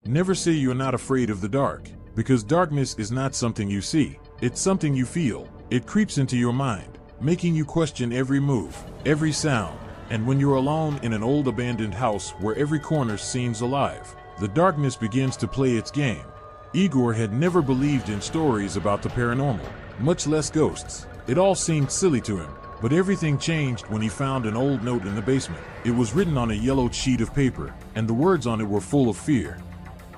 Never say you're not afraid of the dark, because darkness is not something you see, it's something you feel. It creeps into your mind, making you question every move, every sound. And when you're alone in an old abandoned house where every corner seems alive, the darkness begins to play its game. Igor had never believed in stories about the paranormal, much less ghosts. It all seemed silly to him. But everything changed when he found an old note in the basement. It was written on a yellowed sheet of paper, and the words on it were full of fear.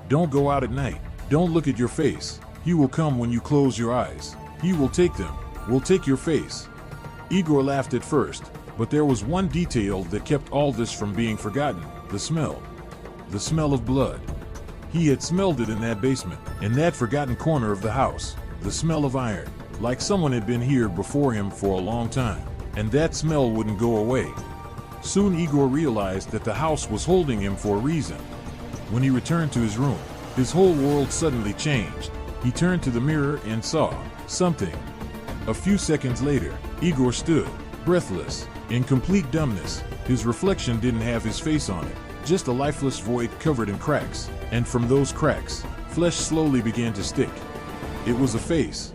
Don't go out at night. Don't look at your face. He will come when you close your eyes. He will take them. Will take your face. Igor laughed at first, but there was one detail that kept all this from being forgotten: the smell. The smell of blood. He had smelled it in that basement, in that forgotten corner of the house. The smell of iron, like someone had been here before him for a long time, and that smell wouldn't go away. Soon Igor realized that the house was holding him for a reason. When he returned to his room, his whole world suddenly changed. He turned to the mirror and saw something. A few seconds later, Igor stood, breathless, in complete dumbness. His reflection didn't have his face on it, just a lifeless void covered in cracks, and from those cracks, flesh slowly began to stick. It was a face,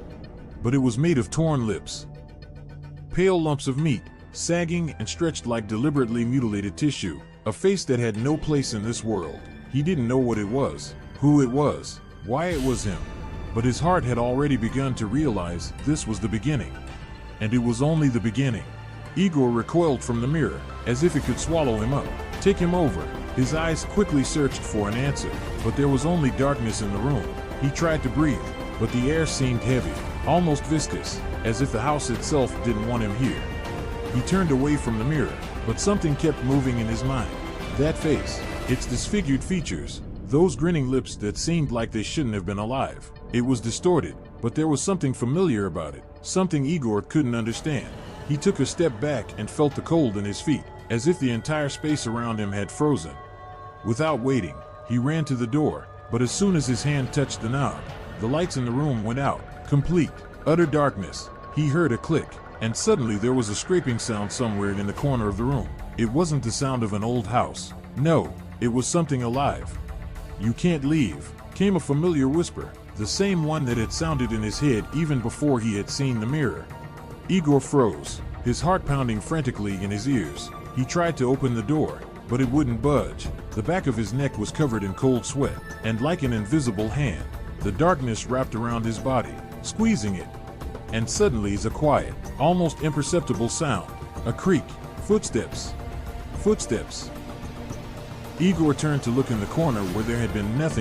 but it was made of torn lips. Pale lumps of meat, sagging and stretched like deliberately mutilated tissue. A face that had no place in this world. He didn't know what it was, who it was, why it was him. But his heart had already begun to realize this was the beginning. And it was only the beginning. Igor recoiled from the mirror, as if it could swallow him up, take him over. His eyes quickly searched for an answer, but there was only darkness in the room. He tried to breathe, but the air seemed heavy, almost viscous, as if the house itself didn't want him here. He turned away from the mirror, but something kept moving in his mind. That face, its disfigured features, those grinning lips that seemed like they shouldn't have been alive. It was distorted, but there was something familiar about it, something Igor couldn't understand. He took a step back and felt the cold in his feet, as if the entire space around him had frozen. Without waiting, he ran to the door, but as soon as his hand touched the knob, the lights in the room went out. Complete, utter darkness. He heard a click, and suddenly there was a scraping sound somewhere in the corner of the room. It wasn't the sound of an old house. No, it was something alive. "You can't leave," came a familiar whisper, the same one that had sounded in his head even before he had seen the mirror. Igor froze, his heart pounding frantically in his ears. He tried to open the door, but it wouldn't budge. The back of his neck was covered in cold sweat, and like an invisible hand, the darkness wrapped around his body, squeezing it. And suddenly a quiet, almost imperceptible sound. A creak. Footsteps. Footsteps. Igor turned to look in the corner where there had been nothing